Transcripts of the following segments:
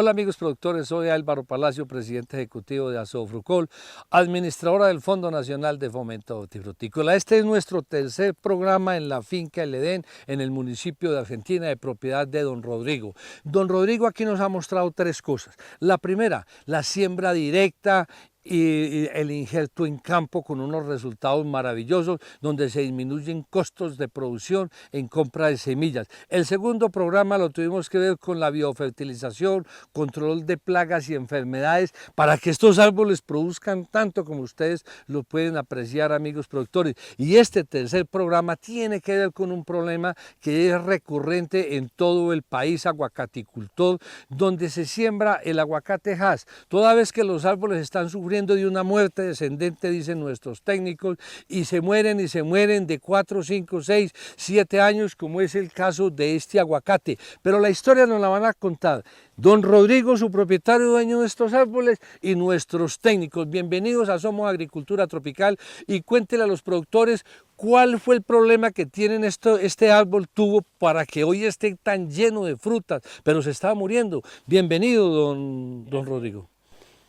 Hola amigos productores, soy Álvaro Palacio, presidente ejecutivo de Asofrucol, administradora del Fondo Nacional de Fomento Hortifrutícola. Este es nuestro tercer programa en la finca El Edén, en el municipio de Argentina, de propiedad de don Rodrigo. Don Rodrigo aquí nos ha mostrado tres cosas. La primera, la siembra directa y el injerto en campo con unos resultados maravillosos donde se disminuyen costos de producción en compra de semillas. El segundo programa lo tuvimos que ver con la biofertilización, control de plagas y enfermedades para que estos árboles produzcan tanto como ustedes lo pueden apreciar, amigos productores. Y este tercer programa tiene que ver con un problema que es recurrente en todo el país aguacaticultor, donde se siembra el aguacate Hass. Toda vez que los árboles están sufriendo de una muerte descendente, dicen nuestros técnicos, y se mueren de 4, 5, 6, 7 años, como es el caso de este aguacate. Pero la historia nos la van a contar don Rodrigo, su propietario dueño de estos árboles, y nuestros técnicos. Bienvenidos a Somos Agricultura Tropical y cuéntele a los productores cuál fue el problema que tienen este árbol tuvo para que hoy esté tan lleno de frutas, pero se está muriendo. Bienvenido, don Rodrigo.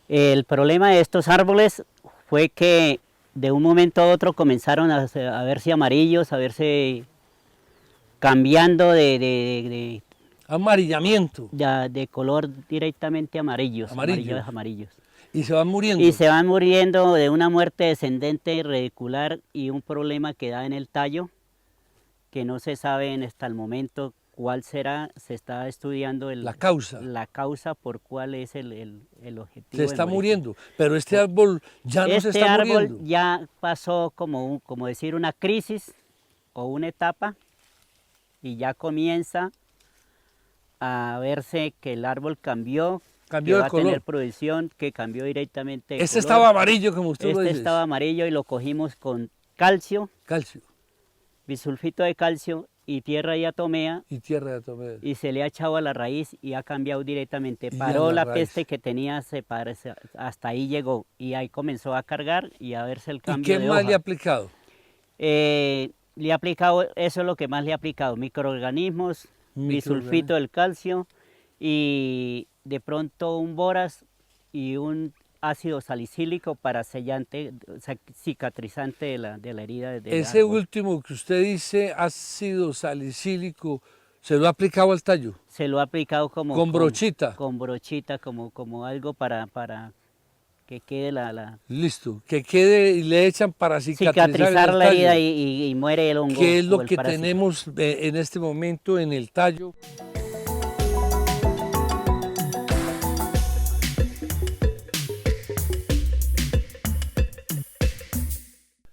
El problema de estos árboles fue que de un momento a otro comenzaron a verse amarillos, a verse cambiando de amarillamiento. De color directamente amarillos. Y se van muriendo. Y se van muriendo de una muerte descendente irregular y un problema que da en el tallo, que no se sabe hasta el momento cuál será. Se está estudiando la causa por cuál es el objetivo. Se está muriendo, pero este árbol ya no se está muriendo. Este árbol ya pasó como decir una crisis o una etapa y ya comienza a verse que el árbol cambió de color. Tener producción, que cambió directamente de color. Estaba amarillo, como usted lo dice. Este estaba amarillo y lo cogimos con calcio, bisulfito de calcio y tierra diatomea. Y se le ha echado a la raíz y ha cambiado directamente. Paró la peste que tenía, hasta ahí llegó. Y ahí comenzó a cargar y a verse el cambio de hoja. ¿Y qué más le ha aplicado? Le ha aplicado, eso es lo que más le ha aplicado, microorganismos, bisulfito del calcio y de pronto un boras y un ácido salicílico para sellante, cicatrizante de la herida. Ese último que usted dice, ácido salicílico, ¿se lo ha aplicado al tallo? Se lo ha aplicado como... ¿Con brochita? Con brochita, como algo para que quede Listo, que quede y le echan para cicatrizar la herida y muere el hongo. ¿Qué es lo que tenemos en este momento en el tallo?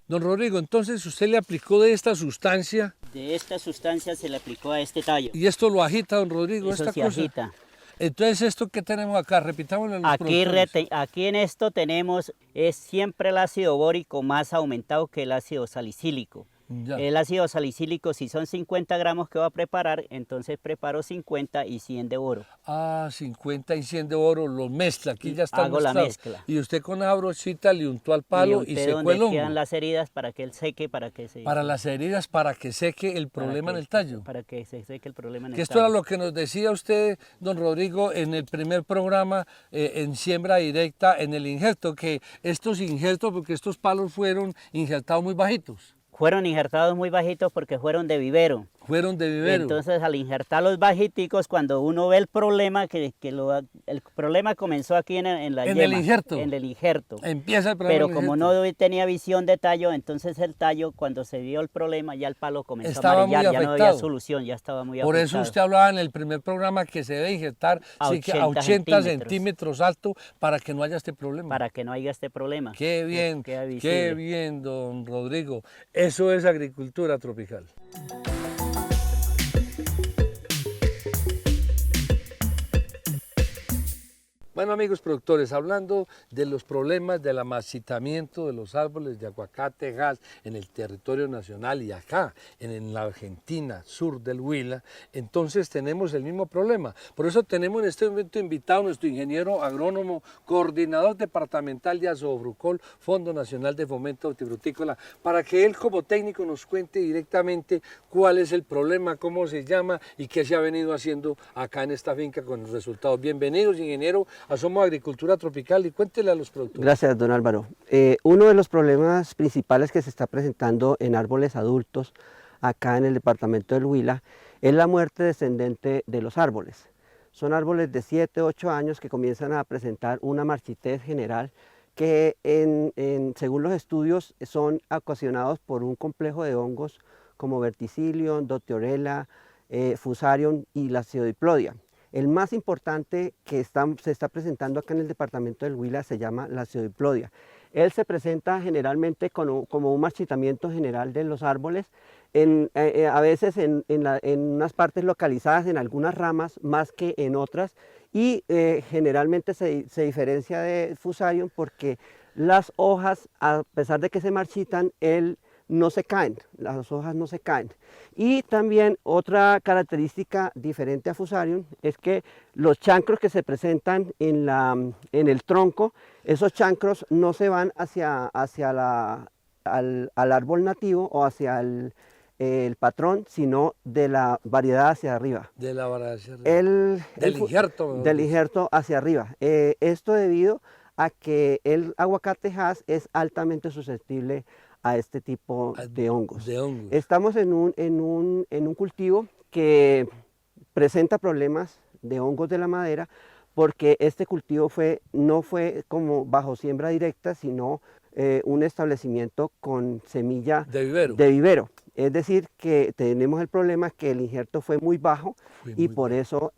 Don Rodrigo, entonces usted le aplicó de esta sustancia. De esta sustancia se le aplicó a este tallo. ¿Y esto lo agita, don Rodrigo? Eso esta cosa agita. Entonces, ¿esto qué tenemos acá? Repitámoslo a los productores. Aquí en esto tenemos, es siempre el ácido bórico más aumentado que el ácido salicílico. Ya. El ácido salicílico, si son 50 gramos que va a preparar, entonces preparo 50 y 100 de boro. 50 y 100 de boro, los mezcla, aquí ya está hago mezclado. La mezcla. Y usted con esa brochita le untó al palo y secó el hongo. Quedan las heridas para que él seque, Para las heridas, para que seque el problema en el tallo. Para que se seque el problema en el tallo. Que esto era lo que nos decía usted, don Rodrigo, en el primer programa, en siembra directa, en el injerto, que estos injertos, porque estos palos fueron injertados muy bajitos. Fueron injertados muy bajitos porque fueron de vivero. Entonces, al injertarlos bajiticos, cuando uno ve el problema, el problema comenzó aquí en la yema. En el injerto. Empieza el problema. Pero como no tenía visión de tallo, entonces el tallo, cuando se vio el problema, ya el palo comenzó a amarillar, ya no había solución, ya estaba muy afectado. Por eso usted hablaba en el primer programa que se debe injertar a 80 centímetros alto para que no haya este problema. Para que no haya este problema. Qué bien, don Rodrigo. Eso es agricultura tropical. Bueno, amigos productores, hablando de los problemas del amarchitamiento de los árboles de aguacate gas en el territorio nacional y acá, en la Argentina, sur del Huila, entonces tenemos el mismo problema. Por eso tenemos en este momento invitado a nuestro ingeniero agrónomo, coordinador departamental de Asofrucol, Fondo Nacional de Fomento Hortifrutícola, para que él como técnico nos cuente directamente cuál es el problema, cómo se llama y qué se ha venido haciendo acá en esta finca con los resultados. Bienvenidos, ingeniero, a Somos Agricultura Tropical, y cuéntele a los productores. Gracias, don Álvaro. Uno de los problemas principales que se está presentando en árboles adultos acá en el departamento del Huila es la muerte descendente de los árboles. Son árboles de 7, 8 años que comienzan a presentar una marchitez general que según los estudios son ocasionados por un complejo de hongos como Verticillium, Dotiorella, Fusarium y la Pseudoplodia. El más importante que se está presentando acá en el departamento del Huila se llama la Pseudoplodia. Él se presenta generalmente como un marchitamiento general de los árboles, a veces en unas partes localizadas en algunas ramas más que en otras, y generalmente se diferencia de Fusarium porque las hojas, a pesar de que se marchitan, no se caen, las hojas no se caen. Y también otra característica diferente a Fusarium es que los chancros que se presentan en el tronco, esos chancros no se van al árbol nativo o hacia el patrón, sino de la variedad hacia arriba. De la variedad hacia arriba. Del injerto. Del injerto hacia arriba. Esto debido a que el aguacate Hass es altamente susceptible a este tipo de hongos. Estamos en un cultivo que presenta problemas de hongos de la madera porque este cultivo no fue como bajo siembra directa, sino un establecimiento con semilla de vivero. Es decir, que tenemos el problema que el injerto fue muy bajo y por eso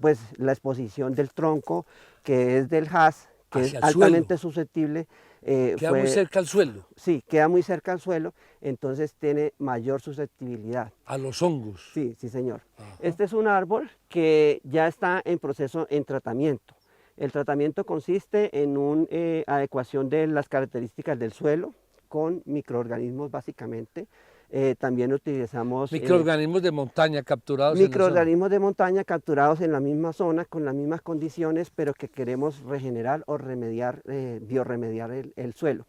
pues la exposición del tronco, que es del Hass, que es altamente susceptible, queda muy cerca al suelo. Sí, queda muy cerca al suelo, entonces tiene mayor susceptibilidad. A los hongos. Sí, sí, señor. Ajá. Este es un árbol que ya está en proceso en tratamiento. El tratamiento consiste en una adecuación de las características del suelo con microorganismos básicamente. También utilizamos microorganismos de montaña capturados microorganismos de montaña capturados en la misma zona con las mismas condiciones, pero que queremos regenerar o remediar, biorremediar el suelo.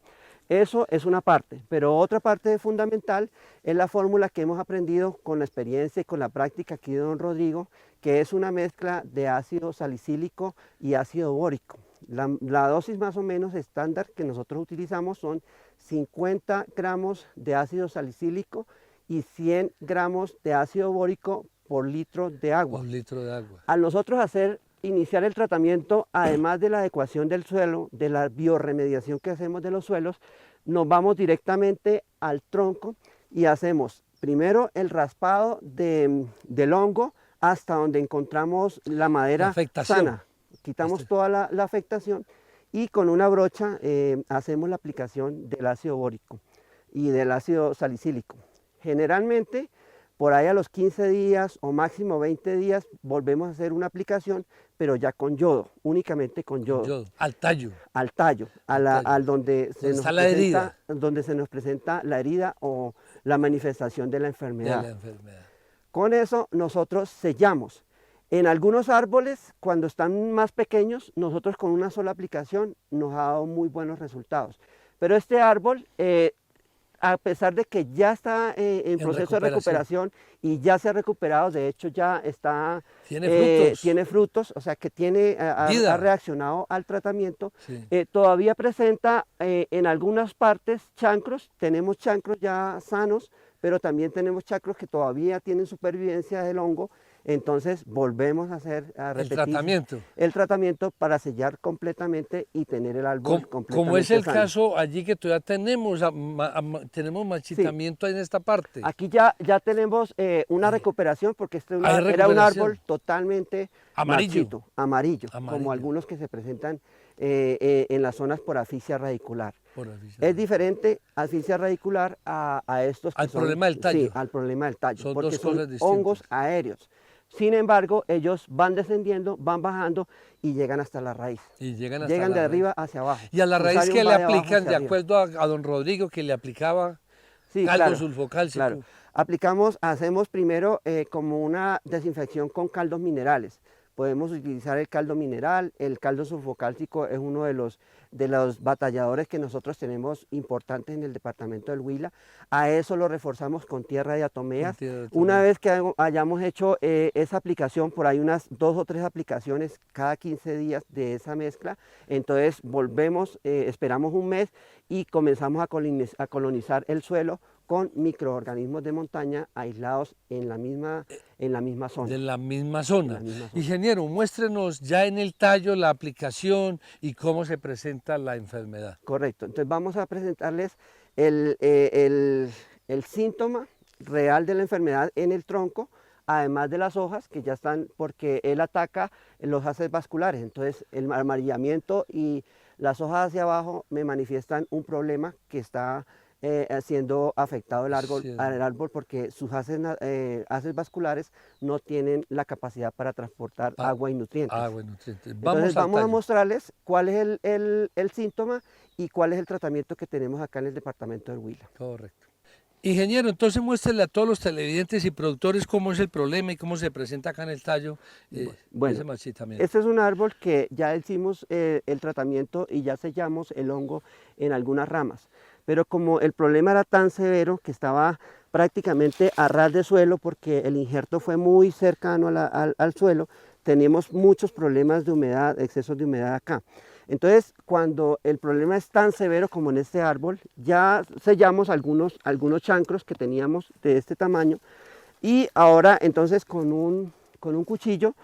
Eso es una parte, pero otra parte fundamental es la fórmula que hemos aprendido con la experiencia y con la práctica aquí de don Rodrigo, que es una mezcla de ácido salicílico y ácido bórico. La dosis más o menos estándar que nosotros utilizamos son 50 gramos de ácido salicílico y 100 gramos de ácido bórico por litro de agua. Por litro de agua. Al nosotros iniciar el tratamiento, además de la adecuación del suelo, de la biorremediación que hacemos de los suelos, nos vamos directamente al tronco y hacemos primero el raspado del hongo hasta donde encontramos la madera sana. Quitamos toda la afectación y con una brocha hacemos la aplicación del ácido bórico y del ácido salicílico. Generalmente, por ahí a los 15 días o máximo 20 días volvemos a hacer una aplicación, pero ya con yodo, únicamente con yodo. Al tallo. Al tallo, donde se nos presenta la herida o la manifestación de la enfermedad. Con eso nosotros sellamos. En algunos árboles, cuando están más pequeños, nosotros con una sola aplicación nos ha dado muy buenos resultados. Pero este árbol, a pesar de que ya está en proceso de recuperación y ya se ha recuperado, de hecho ya está, tiene frutos, o sea que ha reaccionado al tratamiento, sí. Todavía presenta en algunas partes chancros, tenemos chancros ya sanos, pero también tenemos chancros que todavía tienen supervivencia del hongo. Entonces volvemos a repetir el tratamiento para sellar completamente y tener el árbol completamente como es el sano. caso allí que todavía tenemos marchitamiento en esta parte. Aquí ya tenemos una recuperación porque este era un árbol totalmente amarillo, como algunos que se presentan en las zonas por asfixia radicular. Es diferente asfixia radicular a estos que problema del tallo. Sí, al problema del tallo, Son porque dos cosas son distintas. hongos aéreos. Sin embargo, ellos van descendiendo, van bajando y llegan hasta la raíz. Y llegan de arriba hacia abajo. ¿Y a la raíz que le aplican, de acuerdo a don Rodrigo, que le aplicaba caldo sulfocálcico? Claro. Hacemos primero como una desinfección con caldos minerales. Podemos utilizar el caldo mineral, el caldo sulfocálcico es uno de los batalladores que nosotros tenemos importantes en el departamento del Huila. A eso lo reforzamos con tierra de atomeas. Una vez que hayamos hecho esa aplicación, por ahí unas 2 o 3 aplicaciones cada 15 días de esa mezcla, entonces volvemos, esperamos un mes y comenzamos a colonizar el suelo con microorganismos de montaña aislados en la misma zona. De la misma zona. Ingeniero, muéstrenos ya en el tallo la aplicación y cómo se presenta la enfermedad. Correcto, entonces vamos a presentarles el síntoma real de la enfermedad en el tronco, además de las hojas que ya están, porque él ataca los haces vasculares, entonces el amarillamiento y las hojas hacia abajo me manifiestan un problema que está siendo afectado el árbol porque sus haces vasculares no tienen la capacidad para transportar agua y nutrientes. Entonces vamos a mostrarles cuál es el síntoma y cuál es el tratamiento que tenemos acá en el departamento del Huila. Correcto. Ingeniero, entonces muéstrele a todos los televidentes y productores cómo es el problema y cómo se presenta acá en el tallo ese marchitamiento. Este es un árbol que ya hicimos el tratamiento y ya sellamos el hongo en algunas ramas. Pero como el problema era tan severo que estaba prácticamente a ras de suelo porque el injerto fue muy cercano al suelo, tenemos muchos problemas de humedad, excesos de humedad acá. Entonces, cuando el problema es tan severo como en este árbol, ya sellamos algunos chancros que teníamos de este tamaño y ahora entonces con un cuchillo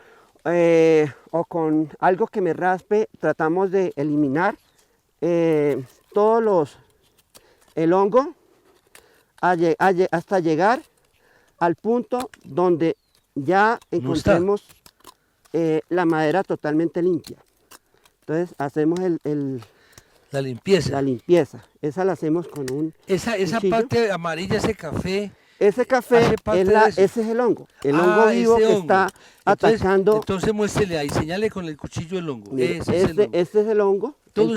o con algo que me raspe, tratamos de eliminar el hongo hasta llegar al punto donde ya encontremos la madera totalmente limpia. Entonces hacemos la limpieza. La limpieza. Esa la hacemos con un esa parte amarilla, ese café. Ese café, ese es el hongo. El hongo vivo que está atacando. Entonces muéstrele ahí, señale con el cuchillo el hongo. Este es el hongo, todo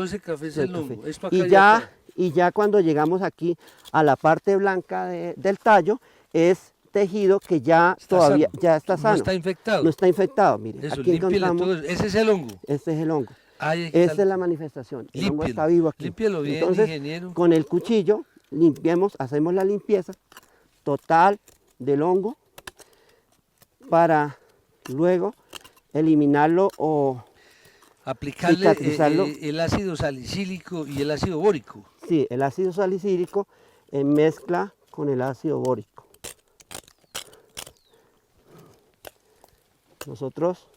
ese café es el hongo. Esto acá y ya cuando llegamos aquí a la parte blanca del tallo, es tejido que ya está sano. No está infectado. No está infectado, mire. Eso, aquí encontramos. Ese es el hongo. Este es el hongo. Esta es la manifestación. El hongo está vivo aquí. Límpielo bien, entonces, ingeniero. Con el cuchillo hacemos la limpieza total del hongo para luego eliminarlo o aplicarle el ácido salicílico y el ácido bórico. Sí, el ácido salicílico en mezcla con el ácido bórico. Nosotros...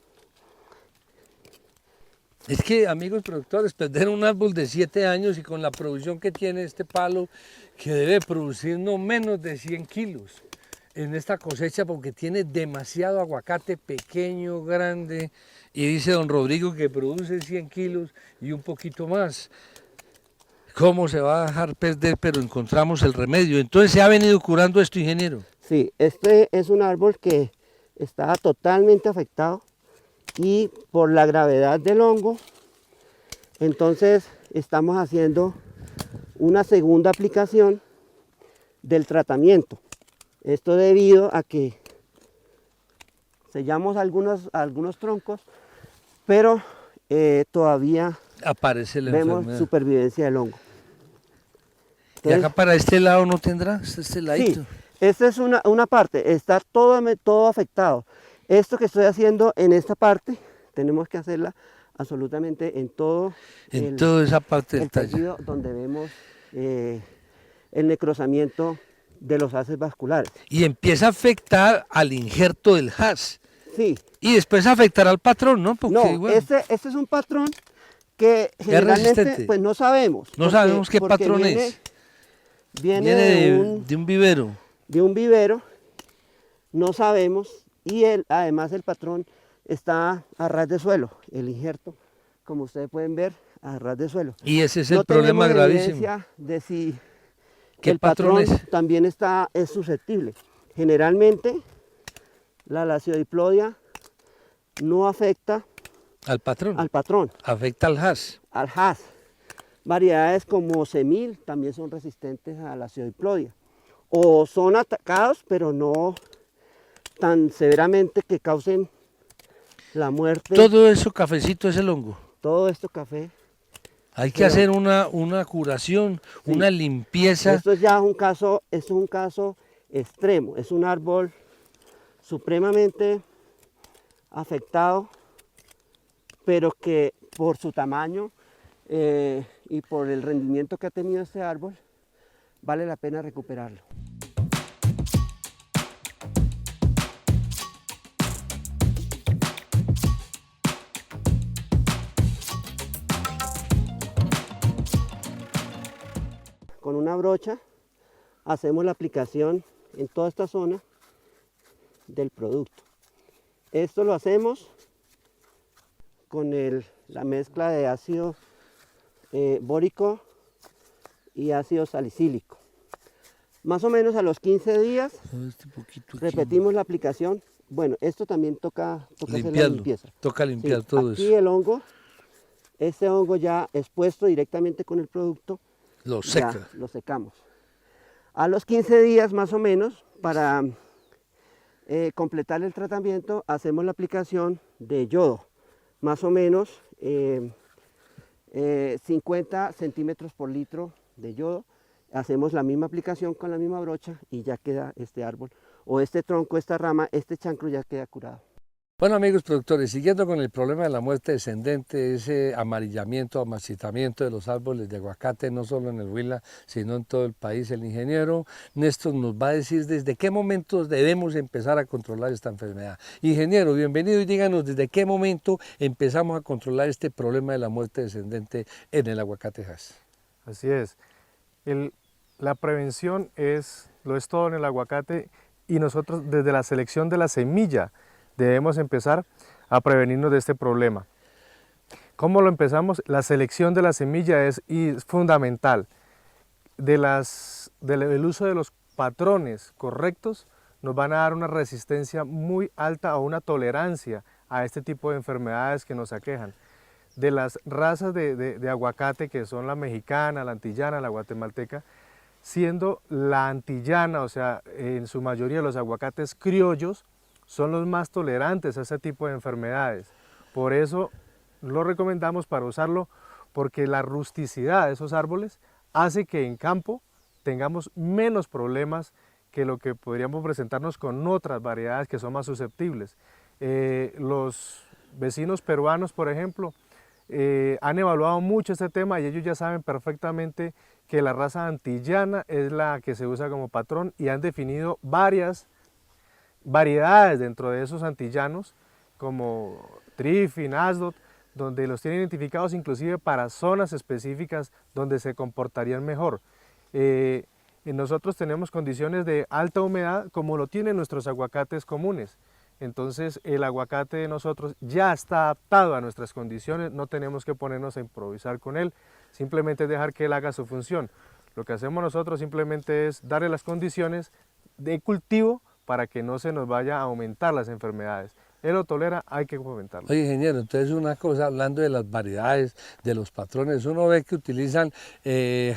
Es que, amigos productores, perder un árbol de 7 años y con la producción que tiene este palo, que debe producir no menos de 100 kilos en esta cosecha porque tiene demasiado aguacate pequeño, grande, y dice don Rodrigo que produce 100 kilos y un poquito más. ¿Cómo se va a dejar perder? Pero encontramos el remedio. Entonces, ¿se ha venido curando esto, ingeniero? Sí, este es un árbol que está totalmente afectado y por la gravedad del hongo, entonces estamos haciendo una segunda aplicación del tratamiento. Esto debido a que sellamos algunos troncos, pero todavía aparece la vemos enfermedad. Supervivencia del hongo. Entonces, ¿y acá para este lado no tendrá? Este ladito. Sí, esta es una parte, está todo afectado. Esto que estoy haciendo en esta parte, tenemos que hacerla absolutamente en toda esa parte del tallo, donde vemos el necrosamiento de los haces vasculares. Y empieza a afectar al injerto del haz. Sí. Y después afectará al patrón, ¿no? Porque, no, bueno, este es un patrón que generalmente pues no sabemos. No sabemos qué patrón es. Viene de un vivero. De un vivero, no sabemos. Y además el patrón está a ras de suelo, el injerto, como ustedes pueden ver, a ras de suelo. Y ese es el problema gravísimo. De si ¿qué el patrón también es susceptible. Generalmente La lasiodiplodia no afecta al patrón. Afecta al Hass. Al Hass. Variedades como semil también son resistentes a la lasiodiplodia. O son atacados, pero no tan severamente que causen la muerte. Todo eso cafecito es el hongo. Todo esto café. Hay que hacer una curación, sí, una limpieza. Esto es ya un caso extremo. Es un árbol supremamente afectado, pero que por su tamaño y por el rendimiento que ha tenido este árbol, vale la pena recuperarlo. Con una brocha hacemos la aplicación en toda esta zona del producto. Esto lo hacemos con la mezcla de ácido bórico y ácido salicílico. Más o menos a los 15 días repetimos la aplicación. Bueno, esto también toca hacer la limpieza. Toca limpiar todo aquí eso. El hongo, este hongo ya expuesto directamente con el producto, lo seca. Lo secamos. A los 15 días más o menos, para completar el tratamiento, hacemos la aplicación de yodo, más o menos 50 centímetros por litro de yodo. Hacemos la misma aplicación con la misma brocha y ya queda este árbol, o este tronco, esta rama, este chancro ya queda curado. Bueno, amigos productores, siguiendo con el problema de la muerte descendente, ese amarillamiento, amarchitamiento de los árboles de aguacate, no solo en el Huila, sino en todo el país, el ingeniero Néstor nos va a decir desde qué momento debemos empezar a controlar esta enfermedad. Ingeniero, bienvenido y díganos desde qué momento empezamos a controlar este problema de la muerte descendente en el aguacate Hass. Así es. La prevención lo es todo en el aguacate, y nosotros desde la selección de la semilla debemos empezar a prevenirnos de este problema. ¿Cómo lo empezamos? La selección de la semilla es fundamental. El uso de los patrones correctos nos van a dar una resistencia muy alta o una tolerancia a este tipo de enfermedades que nos aquejan. De las razas de aguacate, que son la mexicana, la antillana, la guatemalteca, siendo la antillana, o sea, en su mayoría los aguacates criollos, son los más tolerantes a ese tipo de enfermedades. Por eso lo recomendamos para usarlo, porque la rusticidad de esos árboles hace que en campo tengamos menos problemas que lo que podríamos presentarnos con otras variedades que son más susceptibles. Los vecinos peruanos, por ejemplo, han evaluado mucho este tema y ellos ya saben perfectamente que la raza antillana es la que se usa como patrón, y han definido varias variedades dentro de esos antillanos, como Triffin, Asdod, donde los tienen identificados inclusive para zonas específicas donde se comportarían mejor. Nosotros tenemos condiciones de alta humedad como lo tienen nuestros aguacates comunes. Entonces el aguacate de nosotros ya está adaptado a nuestras condiciones, no tenemos que ponernos a improvisar con él, simplemente dejar que él haga su función. Lo que hacemos nosotros simplemente es darle las condiciones de cultivo para que no se nos vaya a aumentar las enfermedades. Él lo tolera, hay que fomentarlo. Oye, ingeniero, entonces una cosa, hablando de las variedades, de los patrones, uno ve que utilizan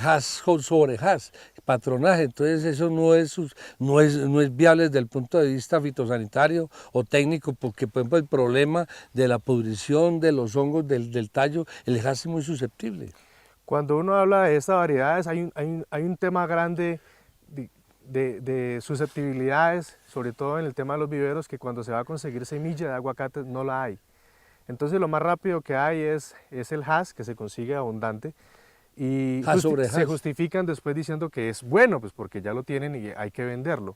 Hass sobre Hass, patronaje, entonces eso no es viable desde el punto de vista fitosanitario o técnico, porque por ejemplo el problema de la pudrición de los hongos del tallo, el Hass es muy susceptible. Cuando uno habla de estas variedades, hay un tema grande de susceptibilidades, sobre todo en el tema de los viveros, que cuando se va a conseguir semilla de aguacate no la hay. Entonces lo más rápido que hay es el Hass, que se consigue abundante, y se justifican después diciendo que es bueno, pues porque ya lo tienen y hay que venderlo.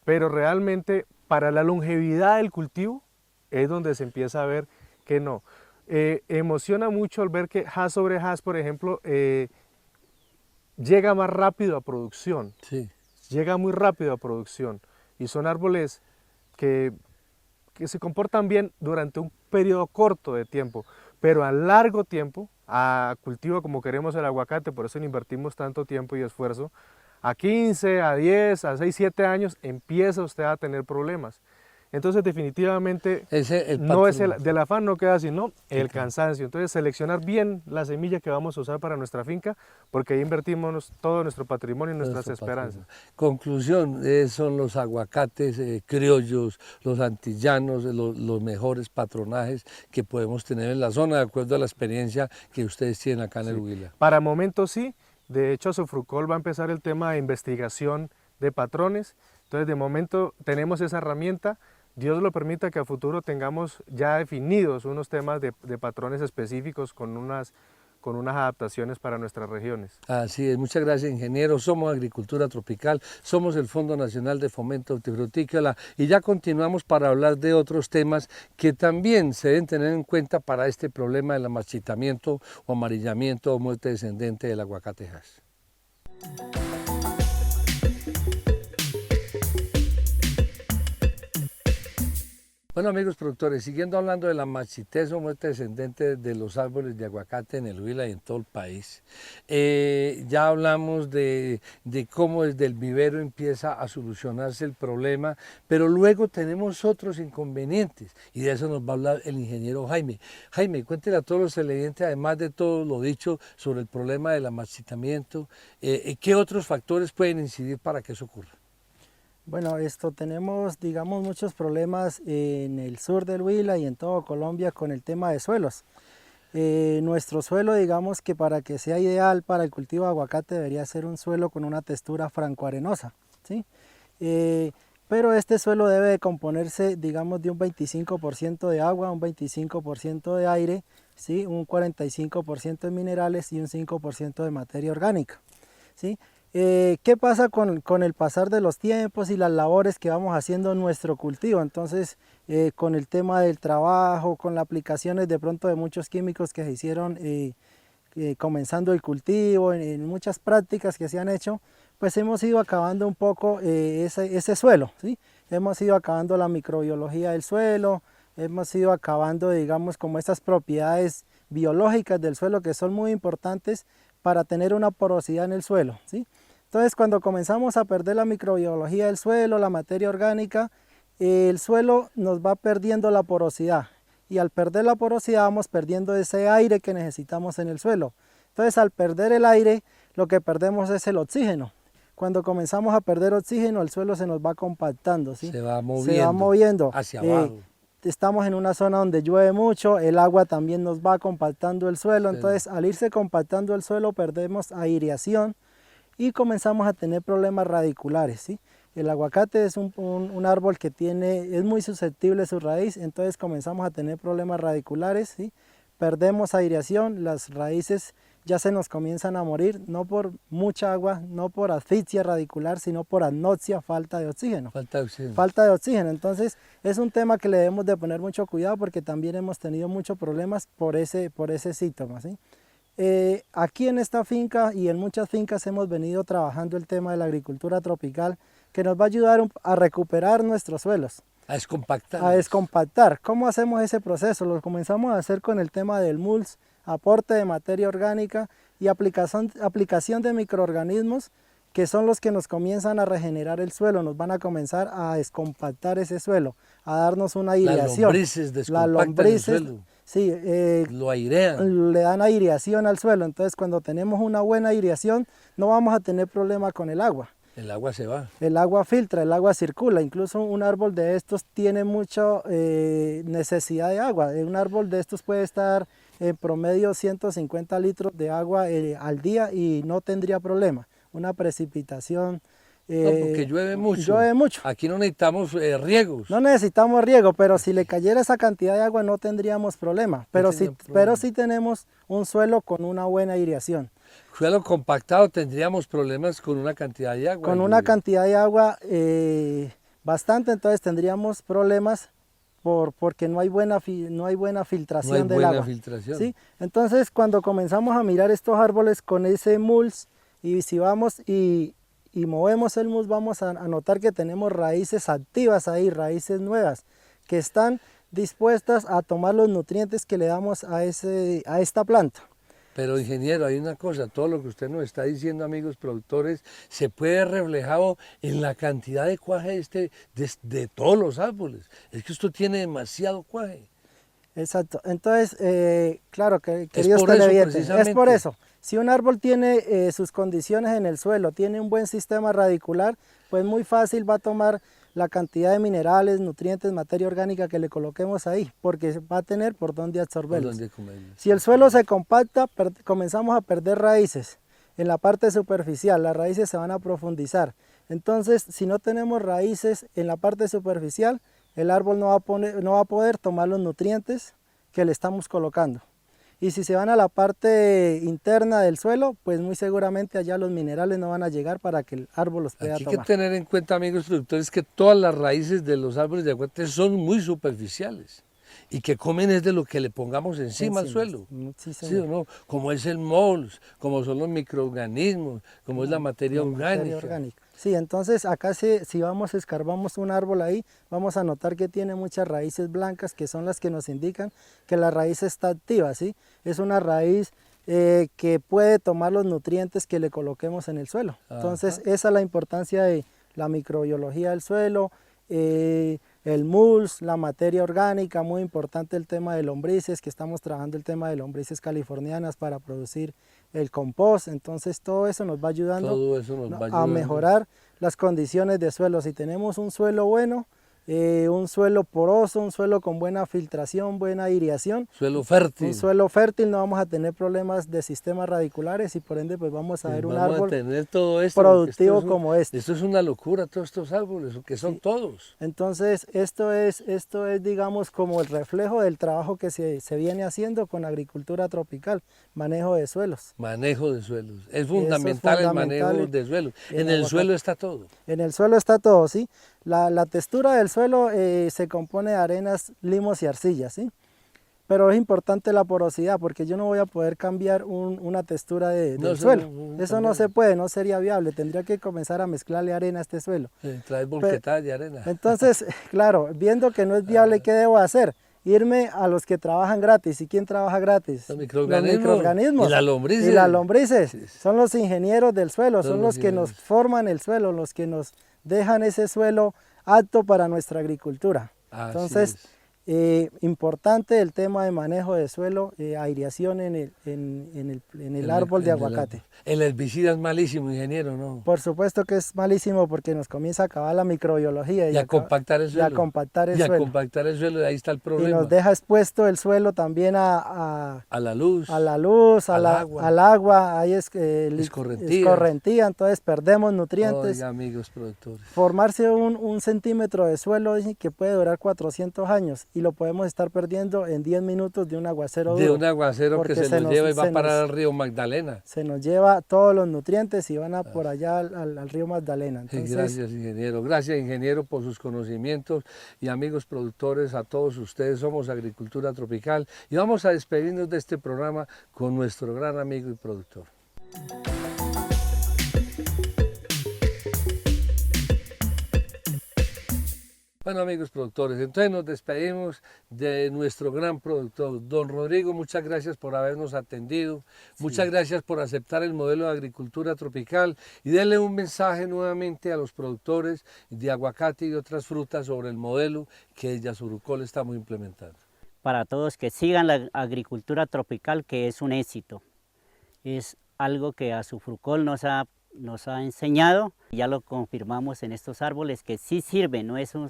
Pero realmente para la longevidad del cultivo es donde se empieza a ver que no. Emociona mucho al ver que Hass sobre Hass, por ejemplo, llega más rápido a producción. Sí. Llega muy rápido a producción, y son árboles que se comportan bien durante un periodo corto de tiempo, pero a largo tiempo, a cultivo como queremos el aguacate, por eso le invertimos tanto tiempo y esfuerzo, a 15, a 10, a 6, 7 años empieza usted a tener problemas. Entonces definitivamente no es del afán no queda sino el cansancio. Entonces seleccionar bien la semilla que vamos a usar para nuestra finca, porque ahí invertimos todo nuestro patrimonio y nuestras esperanzas. Conclusión, son los aguacates criollos, los antillanos, los mejores patronajes que podemos tener en la zona, de acuerdo a la experiencia que ustedes tienen acá en el Huila. Para momentos sí, de hecho Asofrucol va a empezar el tema de investigación de patrones, entonces de momento tenemos esa herramienta. Dios lo permita que a futuro tengamos ya definidos unos temas de patrones específicos con unas adaptaciones para nuestras regiones. Así es, muchas gracias ingeniero. Somos Agricultura Tropical, somos el Fondo Nacional de Fomento Hortifrutícola y ya continuamos para hablar de otros temas que también se deben tener en cuenta para este problema del marchitamiento o amarillamiento o muerte descendente del aguacate Hass. Bueno amigos productores, siguiendo hablando de la marchitez o muerte descendente de los árboles de aguacate en el Huila y en todo el país, ya hablamos de cómo desde el vivero empieza a solucionarse el problema, pero luego tenemos otros inconvenientes y de eso nos va a hablar el ingeniero Jaime. Jaime, cuéntele a todos los televidentes, además de todo lo dicho sobre el problema del marchitamiento, ¿qué otros factores pueden incidir para que eso ocurra? Bueno, tenemos, digamos, muchos problemas en el sur del Huila y en todo Colombia con el tema de suelos. Nuestro suelo, digamos que para que sea ideal para el cultivo de aguacate debería ser un suelo con una textura francoarenosa, ¿sí? Pero este suelo debe de componerse, digamos, de un 25% de agua, un 25% de aire, ¿sí? Un 45% de minerales y un 5% de materia orgánica, ¿sí? ¿Qué pasa con el pasar de los tiempos y las labores que vamos haciendo en nuestro cultivo? Entonces, con el tema del trabajo, con las aplicaciones de pronto de muchos químicos que se hicieron comenzando el cultivo, en muchas prácticas que se han hecho, pues hemos ido acabando un poco ese suelo, ¿sí? Hemos ido acabando la microbiología del suelo, hemos ido acabando, digamos, como estas propiedades biológicas del suelo que son muy importantes para tener una porosidad en el suelo, ¿sí? Entonces, cuando comenzamos a perder la microbiología del suelo, la materia orgánica, el suelo nos va perdiendo la porosidad y al perder la porosidad vamos perdiendo ese aire que necesitamos en el suelo. Entonces, al perder el aire, lo que perdemos es el oxígeno. Cuando comenzamos a perder oxígeno, el suelo se nos va compactando, ¿sí? Se va moviendo, hacia abajo. Estamos en una zona donde llueve mucho, el agua también nos va compactando el suelo, entonces al irse compactando el suelo perdemos aireación y comenzamos a tener problemas radiculares, ¿sí? El aguacate es un árbol que es muy susceptible a su raíz, entonces comenzamos a tener problemas radiculares, ¿sí? Perdemos aireación, las raíces ya se nos comienzan a morir, no por mucha agua, no por asfixia radicular, sino por anoxia, falta de oxígeno. Falta de oxígeno. Entonces es un tema que le debemos de poner mucho cuidado porque también hemos tenido muchos problemas por ese síntoma, ¿sí? Aquí en esta finca y en muchas fincas hemos venido trabajando el tema de la agricultura tropical que nos va a ayudar a recuperar nuestros suelos. A descompactar. A descompactar. ¿Cómo hacemos ese proceso? Lo comenzamos a hacer con el tema del mulch, aporte de materia orgánica y aplicación de microorganismos que son los que nos comienzan a regenerar el suelo, nos van a comenzar a descompactar ese suelo, a darnos una aireación. Las lombrices el suelo. Sí, lo airean. Le dan aireación al suelo, entonces cuando tenemos una buena aireación no vamos a tener problema con el agua. El agua se va. El agua filtra, el agua circula, incluso un árbol de estos tiene mucha necesidad de agua. Un árbol de estos puede estar en promedio 150 litros de agua al día y no tendría problema. Una precipitación. No, porque llueve mucho. Llueve mucho. Aquí no necesitamos riegos. No necesitamos riego, pero si le cayera esa cantidad de agua no tendríamos problema. Pero sí tenemos un suelo con una buena aireación. Suelo compactado tendríamos problemas con una cantidad de agua. Con una cantidad de agua bastante, entonces tendríamos problemas porque no hay buena filtración del agua. ¿Sí? Entonces cuando comenzamos a mirar estos árboles con ese mulch y si vamos y movemos el mulch vamos a notar que tenemos raíces activas ahí, raíces nuevas que están dispuestas a tomar los nutrientes que le damos a esta planta. Pero ingeniero, hay una cosa, todo lo que usted nos está diciendo, amigos productores, se puede ver reflejado en la cantidad de cuaje de todos los árboles. Es que esto tiene demasiado cuaje. Exacto. Entonces, claro, queridos televidentes, es por eso. Si un árbol tiene sus condiciones en el suelo, tiene un buen sistema radicular, pues muy fácil va a tomar la cantidad de minerales, nutrientes, materia orgánica que le coloquemos ahí, porque va a tener por dónde absorberlos. Si el suelo se compacta, comenzamos a perder raíces en la parte superficial, las raíces se van a profundizar. Entonces, si no tenemos raíces en la parte superficial, el árbol no va a poder tomar los nutrientes que le estamos colocando. Y si se van a la parte interna del suelo, pues muy seguramente allá los minerales no van a llegar para que el árbol los pueda tomar. Hay que tener en cuenta, amigos productores, que todas las raíces de los árboles de aguacate son muy superficiales y que comen es de lo que le pongamos encima al suelo. Sí o no, como es el mols, como son los microorganismos, como es la materia orgánica. Sí, entonces acá si escarbamos un árbol ahí, vamos a notar que tiene muchas raíces blancas que son las que nos indican que la raíz está activa, ¿sí? Es una raíz que puede tomar los nutrientes que le coloquemos en el suelo. Entonces esa es la importancia de la microbiología del suelo, el mulch, la materia orgánica, muy importante el tema de lombrices, que estamos trabajando el tema de lombrices californianas para producir el compost. Entonces todo eso nos va ayudando a mejorar las condiciones de suelo. Si tenemos un suelo bueno, un suelo poroso, un suelo con buena filtración, buena aireación. Suelo fértil. Un suelo fértil, no vamos a tener problemas de sistemas radiculares y por ende pues vamos a ver un árbol productivo como este. Esto es una locura, todos estos árboles, que son todos. Entonces esto es digamos como el reflejo del trabajo que se viene haciendo con agricultura tropical, manejo de suelos. Manejo de suelos, es fundamental el manejo de suelos. En el suelo está todo. En el suelo está todo, sí. La textura del suelo se compone de arenas, limos y arcillas, ¿sí? Pero es importante la porosidad porque yo no voy a poder cambiar una textura del suelo. Eso no se puede, no sería viable. Tendría que comenzar a mezclarle arena a este suelo. Traer volquetas de arena. Entonces, claro, viendo que no es viable, ¿qué debo hacer? Irme a los que trabajan gratis. ¿Y quién trabaja gratis? Los microorganismos. Y las lombrices. Y las lombrices. Sí. Son los ingenieros del suelo, son los que nos forman el suelo, los que nos dejan ese suelo apto para nuestra agricultura. Entonces, importante el tema de manejo de suelo, aireación en el árbol de aguacate. El herbicida es malísimo, ingeniero, ¿no? Por supuesto que es malísimo porque nos comienza a acabar la microbiología. Y a compactar el suelo. Y a compactar el suelo, y ahí está el problema. Y nos deja expuesto el suelo también a la luz. A la luz, al agua. Ahí es escorrentía, entonces perdemos nutrientes. Oiga, amigos productores. Formarse un centímetro de suelo que puede durar 400 años. Y lo podemos estar perdiendo en 10 minutos de un aguacero duro. De un aguacero que se nos lleva y va a parar al río Magdalena. Se nos lleva todos los nutrientes y van por allá al río Magdalena. Entonces, gracias, ingeniero. Gracias, ingeniero, por sus conocimientos. Y amigos productores, a todos ustedes, somos Agricultura Tropical. Y vamos a despedirnos de este programa con nuestro gran amigo y productor. Bueno, amigos productores, entonces nos despedimos de nuestro gran productor, don Rodrigo. Muchas gracias por habernos atendido, muchas gracias por aceptar el modelo de agricultura tropical y denle un mensaje nuevamente a los productores de aguacate y de otras frutas sobre el modelo que Yasurucol estamos implementando. Para todos que sigan la agricultura tropical, que es un éxito, es algo que Azufrucol nos ha enseñado, ya lo confirmamos en estos árboles que sí sirve, no es un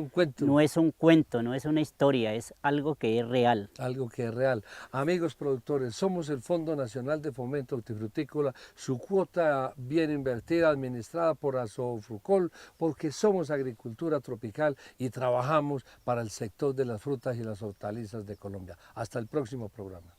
cuento, no es una historia, es algo que es real. Algo que es real. Amigos productores, somos el Fondo Nacional de Fomento Hortifrutícola, su cuota bien invertida, administrada por Azufrucol, porque somos agricultura tropical y trabajamos para el sector de las frutas y las hortalizas de Colombia. Hasta el próximo programa.